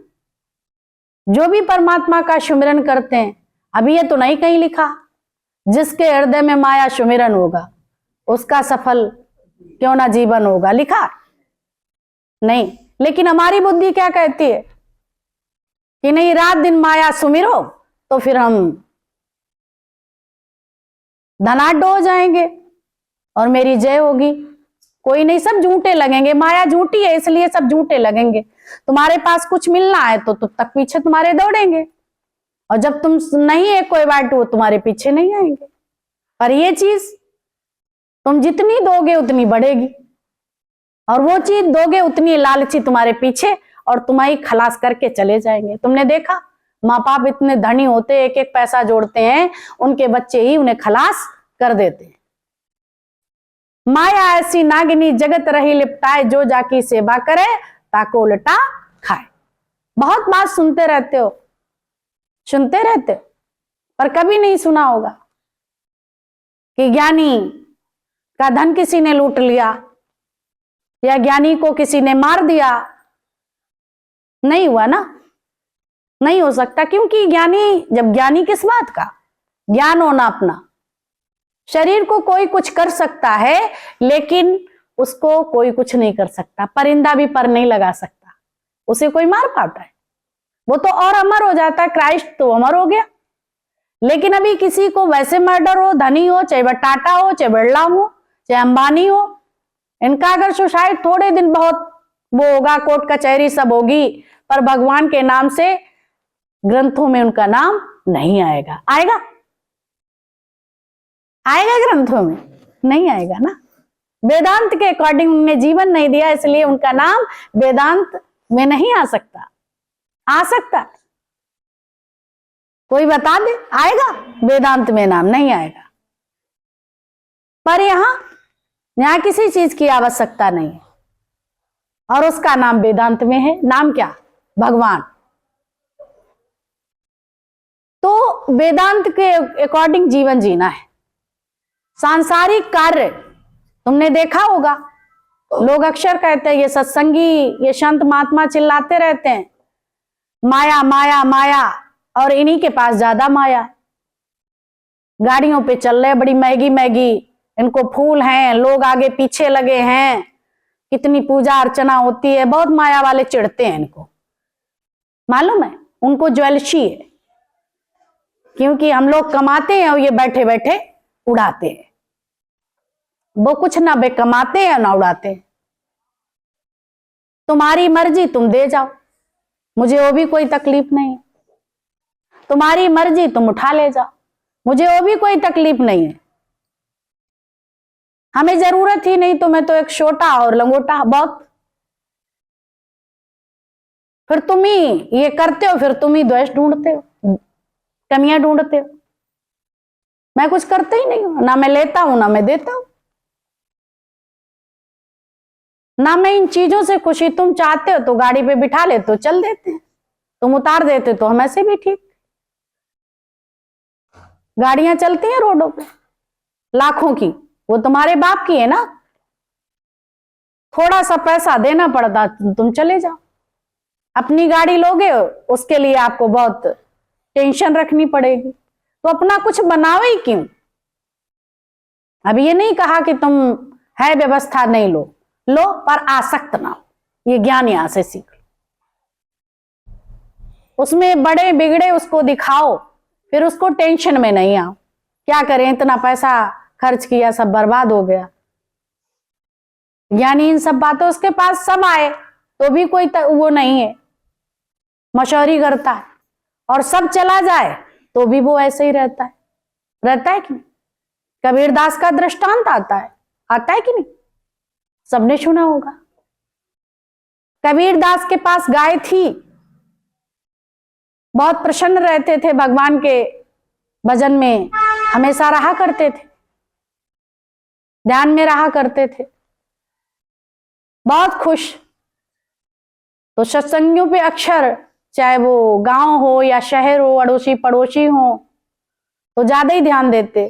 जो भी परमात्मा का सुमिरन करते हैं, अभी ये तो नहीं कहीं लिखा, जिसके हृदय में माया सुमिरन होगा उसका सफल क्यों ना जीवन होगा, लिखा नहीं। लेकिन हमारी बुद्धि क्या कहती है कि नहीं, रात दिन माया सुमिरो, तो फिर हम धनाढ्य हो जाएंगे और मेरी जय होगी। कोई नहीं, सब झूठे लगेंगे, माया झूठी है इसलिए सब झूठे लगेंगे। तुम्हारे पास कुछ मिलना है तो तुम तक पीछे तुम्हारे दौड़ेंगे, और जब तुम नहीं है कोई बात वो तुम्हारे पीछे नहीं आएंगे। पर ये चीज तुम जितनी दोगे उतनी बढ़ेगी, और वो चीज दोगे उतनी लालची तुम्हारे पीछे और तुम्हारी खलास करके चले जाएंगे। तुमने देखा माँ बाप इतने धनी होते, एक एक पैसा जोड़ते हैं, उनके बच्चे ही उन्हें खलास कर देते हैं। माया ऐसी नागिनी जगत रही लिपटाए, जो जाकी सेवा करे ताको उल्टा खाए। बहुत बात सुनते रहते हो, पर कभी नहीं सुना होगा कि ज्ञानी का धन किसी ने लूट लिया या ज्ञानी को किसी ने मार दिया। नहीं हुआ ना, नहीं हो सकता, क्योंकि ज्ञानी किस बात का ज्ञान होना अपना। शरीर को कोई कुछ कर सकता है लेकिन उसको कोई कुछ नहीं कर सकता। परिंदा भी पर नहीं लगा सकता, उसे कोई मार पाता है, वो तो और अमर हो जाता है। क्राइस्ट तो अमर हो गया, लेकिन अभी किसी को वैसे मर्डर हो, धनी हो, चाहे वह टाटा हो, चाहे बिरला हो, चाहे अंबानी हो, इनका अगर सुसाइड थोड़े दिन बहुत वो होगा, कोर्ट कचहरी सब होगी, पर भगवान के नाम से ग्रंथों में उनका नाम नहीं आएगा। आएगा ग्रंथों में नहीं आएगा ना। वेदांत के अकॉर्डिंग उन्होंने जीवन नहीं दिया, इसलिए उनका नाम वेदांत में नहीं आ सकता। आ सकता कोई बता दे, आएगा वेदांत में नाम नहीं आएगा। पर यहां किसी चीज की आवश्यकता नहीं है, और उसका नाम वेदांत में है। नाम क्या? भगवान। तो वेदांत के अकॉर्डिंग जीवन जीना है। सांसारिक कार्य तुमने देखा होगा, लोग अक्सर कहते हैं ये सत्संगी, ये संत महात्मा चिल्लाते रहते हैं माया माया माया, और इन्हीं के पास ज्यादा माया। गाड़ियों पे चल रहे बड़ी महंगी महंगी, इनको फूल हैं, लोग आगे पीछे लगे हैं, कितनी पूजा अर्चना होती है। बहुत माया वाले चिढ़ते हैं इनको, मालूम है उनको ज्वेलशी है, क्योंकि हम लोग कमाते हैं और ये बैठे बैठे उड़ाते हैं। वो कुछ ना बे कमाते हैं ना उड़ाते हैं। तुम्हारी मर्जी, तुम दे जाओ, मुझे वो भी कोई तकलीफ नहीं है। तुम्हारी मर्जी, तुम उठा ले जाओ, मुझे वो भी कोई तकलीफ नहीं है। हमें जरूरत ही नहीं, तो मैं तो एक छोटा और लंगोटा बहुत। फिर तुम ही ये करते हो, फिर तुम ही द्वेष ढूंढते हो, कमियां ढूंढते हो। मैं कुछ करते ही नहीं हूं, ना मैं लेता हूं ना मैं देता हूं, ना मैं इन चीजों से खुशी। तुम चाहते हो तो गाड़ी पे बिठा ले तो चल देते हैं, तुम उतार देते तो हम ऐसे भी ठीक। गाड़ियां चलती हैं रोडों पे लाखों की, वो तुम्हारे बाप की है ना। थोड़ा सा पैसा देना पड़ता, तुम चले जाओ। अपनी गाड़ी लोगे उसके लिए आपको बहुत टेंशन रखनी पड़ेगी, तो अपना कुछ बनाओ ही क्यों। अब ये नहीं कहा कि तुम है व्यवस्था नहीं लो, पर आसक्त ना हो। ये ज्ञान यहां से सीख लो। उसमें बड़े बिगड़े उसको दिखाओ, फिर उसको टेंशन में नहीं आओ। क्या करें, इतना पैसा खर्च किया, सब बर्बाद हो गया। ज्ञानी इन सब बातों, उसके पास सब आए तो भी कोई वो नहीं है, मशौरी करता है, और सब चला जाए तो भी वो ऐसे ही रहता है कि नहीं। कबीरदास का दृष्टांत आता है कि नहीं, सबने सुना होगा। कबीरदास के पास गाय थी, बहुत प्रसन्न रहते थे, भगवान के भजन में हमेशा रहा करते थे, ध्यान में रहा करते थे, बहुत खुश। तो सत्संगियों पे अक्षर, चाहे वो गांव हो या शहर हो, अड़ोसी पड़ोसी हो, तो ज्यादा ही ध्यान देते,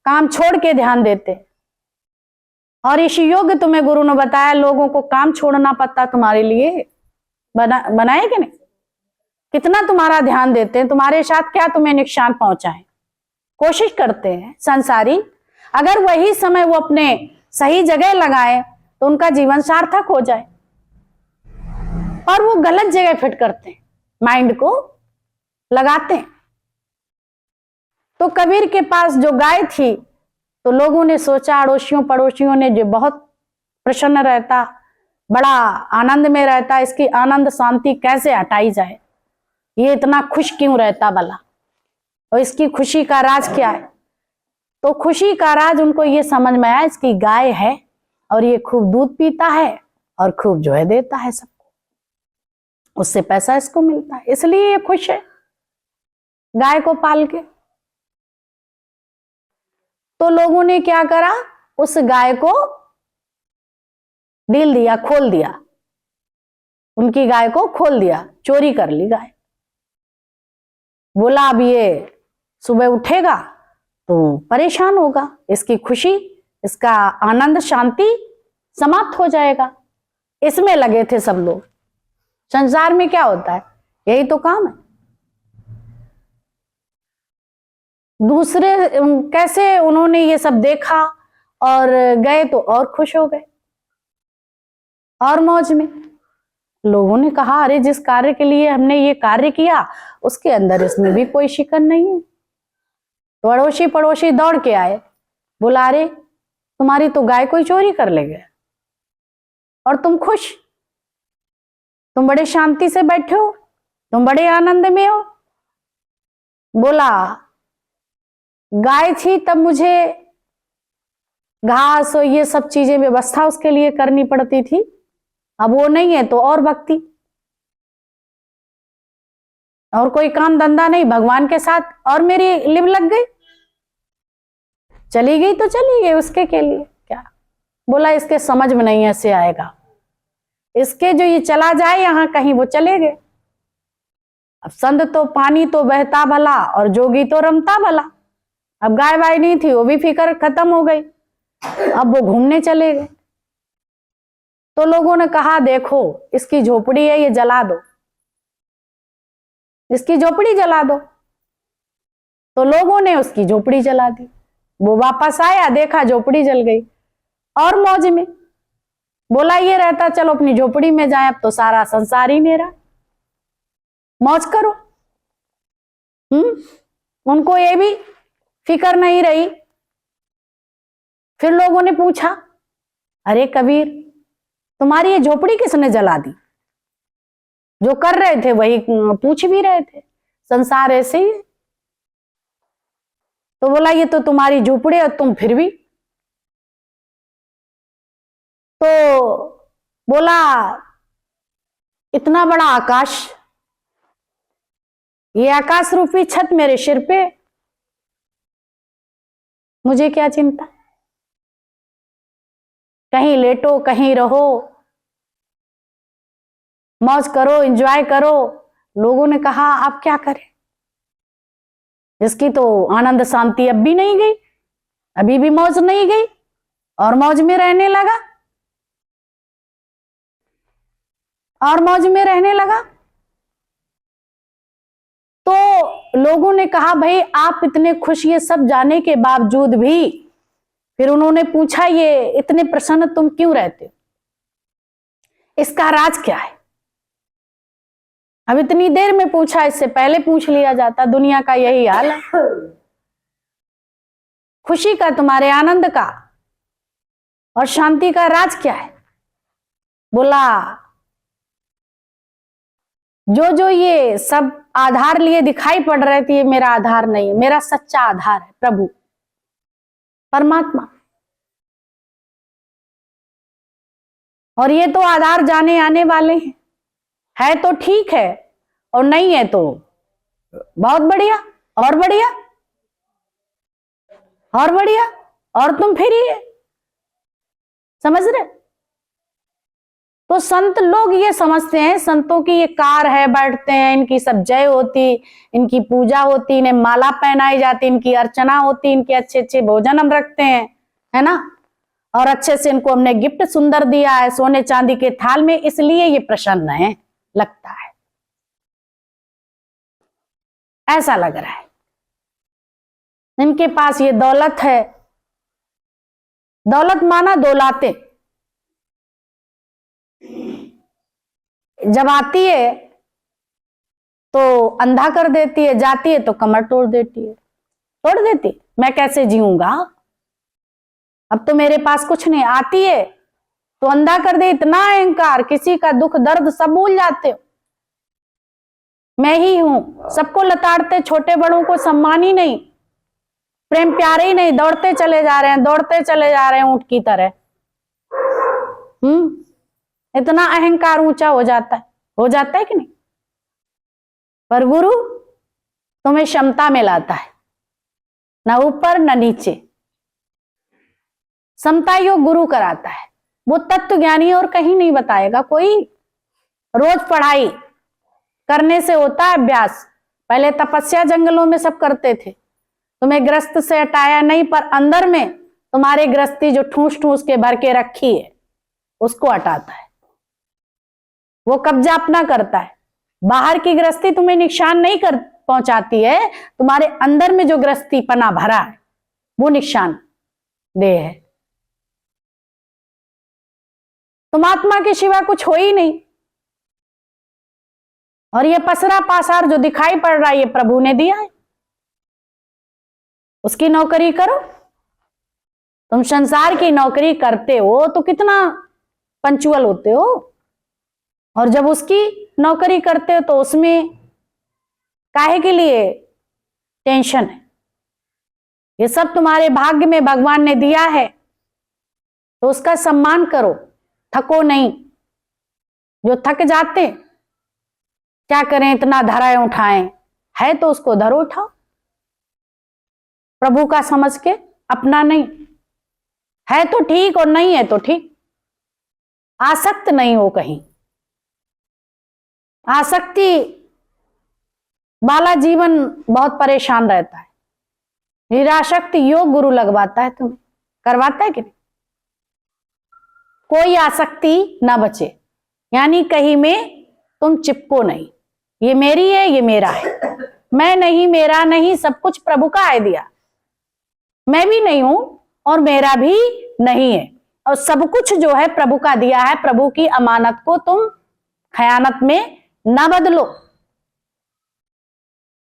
काम छोड़ के ध्यान देते। और इस योग तुम्हें गुरु ने बताया, लोगों को काम छोड़ना पड़ता तुम्हारे लिए बनाए कि नहीं। कितना तुम्हारा ध्यान देते हैं, तुम्हारे साथ क्या तुम्हें नुकसान पहुंचाए, कोशिश करते हैं संसारी। अगर वही समय वो अपने सही जगह लगाए तो उनका जीवन सार्थक हो जाए, और वो गलत जगह फिट करते हैं, माइंड को लगाते हैं। तो कबीर के पास जो गाय थी तो लोगों ने सोचा, अड़ोसियों पड़ोसियों ने, जो बहुत प्रसन्न रहता, बड़ा आनंद में रहता, इसकी आनंद शांति कैसे हटाई जाए, ये इतना खुश क्यों रहता भला, और इसकी खुशी का राज क्या है। तो खुशी का राज उनको ये समझ में आया, इसकी गाय है और ये खूब दूध पीता है और खूब जो है देता है सबको, उससे पैसा इसको मिलता है, इसलिए ये खुश है गाय को पाल के। तो लोगों ने क्या करा, उस गाय को डील दिया, खोल दिया, उनकी गाय को खोल दिया, चोरी कर ली गाय। बोला अब ये सुबह उठेगा तो परेशान होगा, इसकी खुशी, इसका आनंद शांति समाप्त हो जाएगा। इसमें लगे थे सब लोग। संसार में क्या होता है, यही तो काम है। दूसरे कैसे उन्होंने ये सब देखा और गए तो और खुश हो गए और मौज में। लोगों ने कहा अरे जिस कार्य के लिए हमने ये कार्य किया उसके अंदर इसमें भी कोई शिकन नहीं है। तो अड़ोसी पड़ोसी दौड़ के आए, बोला अरे तुम्हारी तो गाय कोई चोरी कर ले गया और तुम खुश, तुम बड़े शांति से बैठे हो, तुम बड़े आनंद में हो। बोला गाय थी तब मुझे घास और ये सब चीजें व्यवस्था उसके लिए करनी पड़ती थी, अब वो नहीं है तो और भक्ति और कोई काम धंधा नहीं भगवान के साथ, और मेरी लिव लग गई, चली गई तो चली गई, उसके के लिए क्या। बोला इसके समझ में नहीं ऐसे आएगा, इसके जो ये चला जाए यहां कहीं वो चले गए। अब संत तो पानी तो बहता भला और जोगी तो रमता भला। अब गाय वाय नहीं थी, वो भी फिक्र खत्म हो गई, अब वो घूमने चले गए। तो लोगों ने कहा देखो इसकी झोपड़ी है, ये जला दो, इसकी झोपड़ी जला दो। तो लोगों ने उसकी झोपड़ी जला दी। वो वापस आया, देखा झोपड़ी जल गई और मौज में। बोला ये रहता चलो अपनी झोपड़ी में जाए, अब तो सारा संसार ही मेरा, मौज करो। उनको ये भी फिक्र नहीं रही। फिर लोगों ने पूछा अरे कबीर तुम्हारी ये झोपड़ी किसने जला दी। जो कर रहे थे वही पूछ भी रहे थे, संसार ऐसे ही है। तो बोला ये तो तुम्हारी झोपड़ी और तुम फिर भी। तो बोला इतना बड़ा आकाश, ये आकाश रूपी छत मेरे सिर पे, मुझे क्या चिंता, कहीं लेटो कहीं रहो, मौज करो एंजॉय करो। लोगों ने कहा आप क्या करें, इसकी तो आनंद शांति अब भी नहीं गई, अभी भी मौज नहीं गई और मौज में रहने लगा और मौज में रहने लगा। तो लोगों ने कहा भाई आप इतने खुश ये सब जाने के बावजूद भी, फिर उन्होंने पूछा ये इतने प्रसन्न तुम क्यों रहते हो, इसका राज क्या है। अब इतनी देर में पूछा, इससे पहले पूछ लिया जाता। दुनिया का यही हाल है, खुशी का, तुम्हारे आनंद का और शांति का राज क्या है। बोला जो जो ये सब आधार लिए दिखाई पड़ रहे थे ये मेरा आधार नहीं है, मेरा सच्चा आधार है प्रभु परमात्मा। और ये तो आधार जाने आने वाले हैं, है तो ठीक है और नहीं है तो बहुत बढ़िया और बढ़िया और बढ़िया, और तुम फिर ही है, समझ रहे। तो संत लोग ये समझते हैं संतों की ये कार है, बैठते हैं, इनकी सब जय होती, इनकी पूजा होती, इन्हें माला पहनाई जाती, इनकी अर्चना होती, इनके अच्छे अच्छे भोजन हम रखते हैं, है ना, और अच्छे से इनको हमने गिफ्ट सुंदर दिया है सोने चांदी के थाल में, इसलिए ये प्रसन्न है, लगता है ऐसा लग रहा है। इनके पास ये दौलत है, दौलत माना दौलाते, जब आती है तो अंधा कर देती है, जाती है तो कमर तोड़ देती है, तोड़ देती। मैं कैसे जीऊंगा, अब तो मेरे पास कुछ नहीं, आती है तो अंधा कर दे, इतना अहंकार, किसी का दुख दर्द सब भूल जाते हो। मैं ही हूं, सबको लताड़ते, छोटे बड़ों को सम्मान ही नहीं, प्रेम प्यार ही नहीं, दौड़ते चले जा रहे हैं, दौड़ते चले जा रहे हैं ऊंट की तरह। इतना अहंकार ऊंचा हो जाता है कि नहीं। पर गुरु तुम्हें क्षमता में लाता है, ना ऊपर ना नीचे। समता योग गुरु कराता है, वो तत्व ज्ञानी और कहीं नहीं बताएगा कोई। रोज पढ़ाई करने से होता है अभ्यास। पहले तपस्या जंगलों में सब करते थे, तुम्हें ग्रस्त से हटाया नहीं, पर अंदर में तुम्हारे ग्रस्ती जो ठूस ठूस के भर के रखी है उसको हटाता है, वो कब्जा अपना करता है। बाहर की ग्रस्ती तुम्हें नुकसान नहीं कर पहुंचाती है, तुम्हारे अंदर में जो ग्रस्ती पना भरा है वो नुकसान दे है। तुम आत्मा के सिवा कुछ हो ही नहीं, और ये पसरा पासार जो दिखाई पड़ रहा है ये प्रभु ने दिया है, उसकी नौकरी करो। तुम संसार की नौकरी करते हो तो कितना पंचुअल होते हो, और जब उसकी नौकरी करते हो तो उसमें काहे के लिए टेंशन है। ये सब तुम्हारे भाग्य में भगवान ने दिया है तो उसका सम्मान करो, थको नहीं। जो थक जाते क्या करें, इतना धराएं उठाएं, है तो उसको धरो उठाओ, प्रभु का समझ के, अपना नहीं। है तो ठीक और नहीं है तो ठीक, आसक्त नहीं हो कहीं। आसक्ति वाला जीवन बहुत परेशान रहता है। निराशक्ति योग गुरु लगवाता है, तुम्हें करवाता है कि नहीं। कोई आसक्ति ना बचे, यानी कहीं में तुम चिपको नहीं, ये मेरी है ये मेरा है, मैं नहीं मेरा नहीं, सब कुछ प्रभु का है दिया। मैं भी नहीं हूं और मेरा भी नहीं है, और सब कुछ जो है प्रभु का दिया है। प्रभु की अमानत को तुम खयानत में ना बदलो,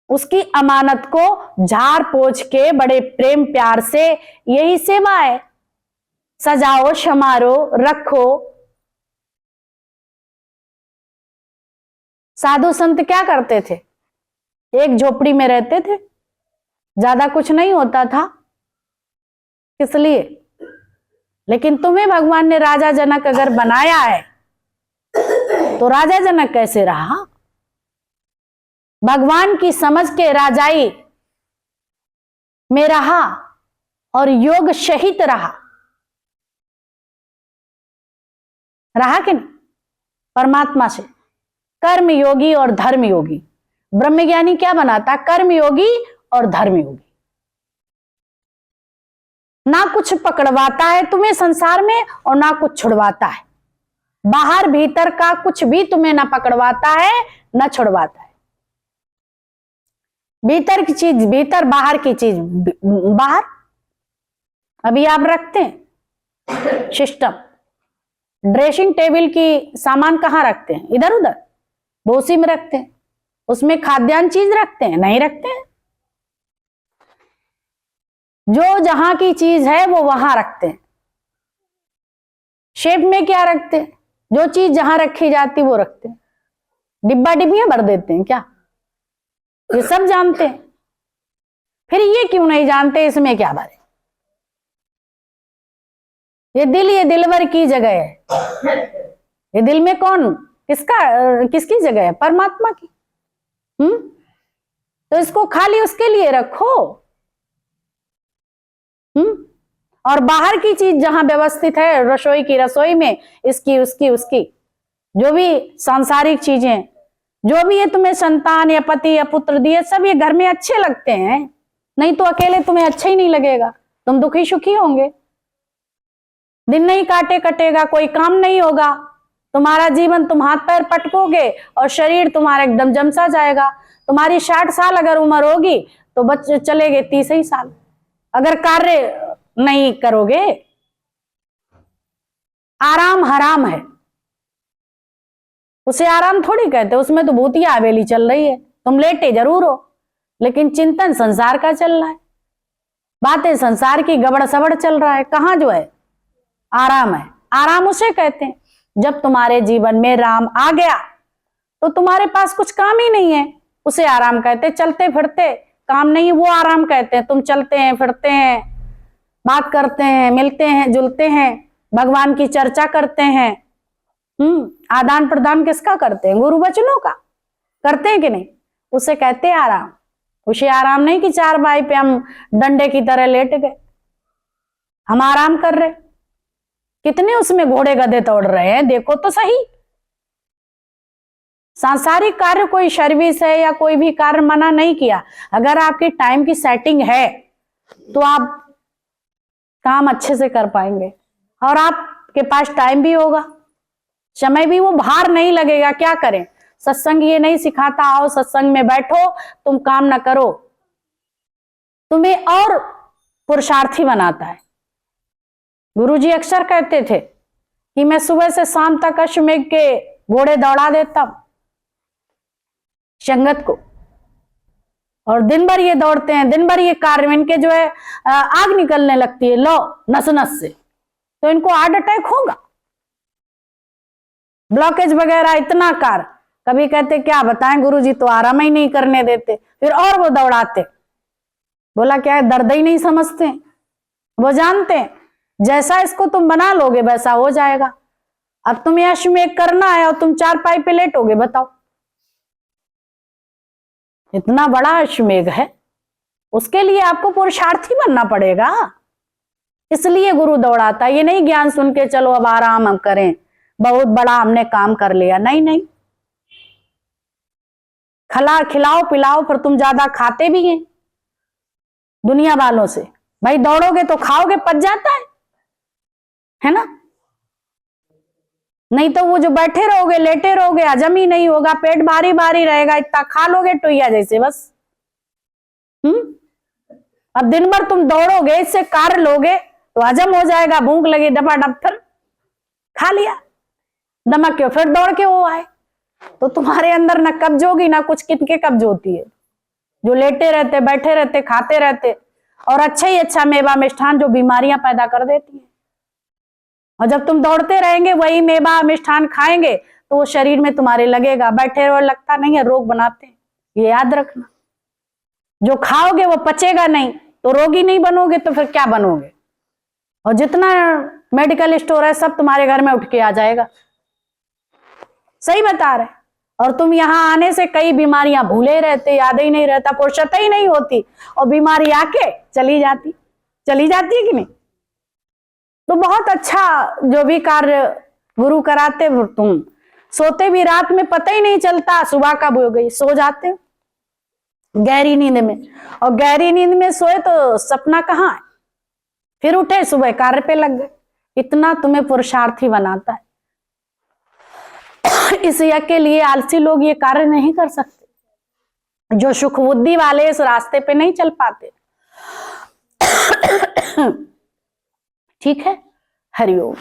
उसकी अमानत को झाड़ पोंछ के बड़े प्रेम प्यार से, यही सेवा है। सजाओ समारो रखो। साधु संत क्या करते थे, एक झोपड़ी में रहते थे, ज्यादा कुछ नहीं होता था, इसलिए। लेकिन तुम्हें भगवान ने राजा जनक अगर बनाया है तो राजा जनक कैसे रहा, भगवान की समझ के राजाई में रहा और योग सहित रहा कि नहीं, परमात्मा से। कर्म योगी और धर्म योगी, ब्रह्मज्ञानी क्या बनाता, कर्म योगी और धर्म योगी। ना कुछ पकड़वाता है तुम्हें संसार में और ना कुछ छुड़वाता है, बाहर भीतर का कुछ भी तुम्हें ना पकड़वाता है ना छुड़वाता है। भीतर की चीज भीतर, बाहर की चीज बाहर। अभी आप रखते हैं सिस्टम, ड्रेसिंग टेबल की सामान कहाँ रखते हैं, इधर उधर, बोसी में रखते हैं। उसमें खाद्यान्न चीज रखते हैं, नहीं रखते हैं। जो जहां की चीज है वो वहां रखते हैं। शेप में क्या रखते हैं, जो चीज जहां रखी जाती वो रखते हैं। डिब्बा डिब्बियां भर देते हैं क्या, ये सब जानते हैं। फिर ये क्यों नहीं जानते इसमें क्या भरे। ये दिलवर की जगह है। ये दिल में कौन, किसकी जगह है, परमात्मा की। तो इसको खाली उसके लिए रखो। और बाहर की चीज जहां व्यवस्थित है, रसोई की रसोई में, इसकी उसकी उसकी, जो भी सांसारिक चीजें, जो भी ये तुम्हें संतान या पति या पुत्र दिए, सब ये घर में अच्छे लगते हैं, नहीं तो अकेले तुम्हें अच्छा ही नहीं लगेगा, तुम दुखी सुखी होंगे। दिन नहीं कटेगा, कोई काम नहीं होगा, तुम्हारा जीवन, तुम हाथ पैर पटकोगे और शरीर तुम्हारा एकदम जमसा जाएगा। तुम्हारी 60 साल अगर उम्र होगी तो बच्चे चलेगे 30 ही साल, अगर कार्य नहीं करोगे। आराम हराम है, उसे आराम थोड़ी कहते, उसमें तो भूतिया हवेली चल रही है। तुम लेटे जरूर हो लेकिन चिंतन संसार का चल रहा है। बातें संसार की गबड़ सबड़ चल रहा है, कहाँ जो है आराम है। आराम उसे कहते हैं जब तुम्हारे जीवन में राम आ गया तो तुम्हारे पास कुछ काम ही नहीं है, उसे आराम कहते हैं। चलते फिरते काम नहीं, वो आराम कहते हैं। तुम चलते हैं फिरते हैं, बात करते हैं, मिलते हैं जुलते हैं, भगवान की चर्चा करते हैं, आदान प्रदान किसका करते हैं? गुरु वचनों का करते हैं कि नहीं? उसे कहते हैं आराम। उसे आराम नहीं कि चारपाई पे हम डंडे की तरह लेट गए, हम आराम कर रहे। कितने उसमें घोड़े गधे दौड़ रहे हैं, देखो तो सही। सांसारिक कार्य कोई सर्विस है या कोई भी कार्य मना नहीं किया। अगर आपकी टाइम की सेटिंग है तो आप काम अच्छे से कर पाएंगे और आपके पास टाइम भी होगा, समय भी, वो भार नहीं लगेगा। क्या करें? सत्संग ये नहीं सिखाता आओ सत्संग में बैठो तुम काम ना करो, तुम्हें और पुरुषार्थी बनाता है। गुरुजी अक्सर कहते थे कि मैं सुबह से शाम तक अश्वमेघ के घोड़े दौड़ा देता हूं संगत को, और दिन भर ये दौड़ते हैं, दिन भर ये कार्य, इनके जो है आग निकलने लगती है लो नस नस से, तो इनको हार्ट अटैक होगा, ब्लॉकेज वगैरह इतना कार। कभी कहते क्या बताएं गुरुजी तो आराम ही नहीं करने देते, फिर और वो दौड़ाते। बोला क्या है, दर्द ही नहीं समझते, वो जानते हैं जैसा इसको तुम बना लोगे वैसा हो जाएगा। अब तुम्हें अश्वमेघ करना है और तुम चारपाई पे लेटोगे, बताओ। इतना बड़ा अश्वमेघ है, उसके लिए आपको पुरुषार्थी बनना पड़ेगा। इसलिए गुरु दौड़ाता, ये नहीं ज्ञान सुन के चलो अब आराम हम करें, बहुत बड़ा हमने काम कर लिया। नहीं नहीं, खिलाओ पिलाओ, फिर तुम ज्यादा खाते भी हैं दुनिया वालों से। भाई दौड़ोगे तो खाओगे, पच जाता है ना? नहीं तो वो जो बैठे रहोगे लेटे रहोगे, हजम ही नहीं होगा, पेट भारी भारी रहेगा, इतना खा लोगे टुइया जैसे बस। अब दिन भर तुम दौड़ोगे, इससे कार्य लोगे तो हजम हो जाएगा, भूख लगी डपाडप फिर खा लिया, दमक के फिर दौड़ के वो आए, तो तुम्हारे अंदर ना कब्ज होगी ना कुछ। किनके कब्ज होती है? जो लेटे रहते, बैठे रहते, खाते रहते, और अच्छा ही अच्छा मेवा मिष्ठान जो बीमारियां पैदा कर देती है। और जब तुम दौड़ते रहेंगे वही मेवा मिष्ठान खाएंगे तो वो शरीर में तुम्हारे लगेगा, बैठे रहो लगता नहीं है, रोग बनाते हैं। ये याद रखना, जो खाओगे वो पचेगा नहीं तो रोगी नहीं बनोगे, तो फिर क्या बनोगे? और जितना मेडिकल स्टोर है सब तुम्हारे घर में उठ के आ जाएगा। सही बता रहे। और तुम यहाँ आने से कई बीमारियां भूले रहते, याद ही नहीं रहता, फुर्सत ही नहीं होती, और बीमारी आके चली जाती है कि नहीं? तो बहुत अच्छा जो भी कार्य गुरु कराते, तुम सोते भी रात में पता ही नहीं चलता सुबह कब हो गई, सो जाते हो गहरी नींद में, और गहरी नींद में सोए तो सपना कहाँ है, फिर उठे सुबह कार्य पे लग गए। इतना तुम्हें पुरुषार्थी बनाता है। इस यज्ञ के लिए आलसी लोग ये कार्य नहीं कर सकते, जो सुख बुद्धि वाले इस रास्ते पे नहीं चल पाते। ठीक है, हरिओम।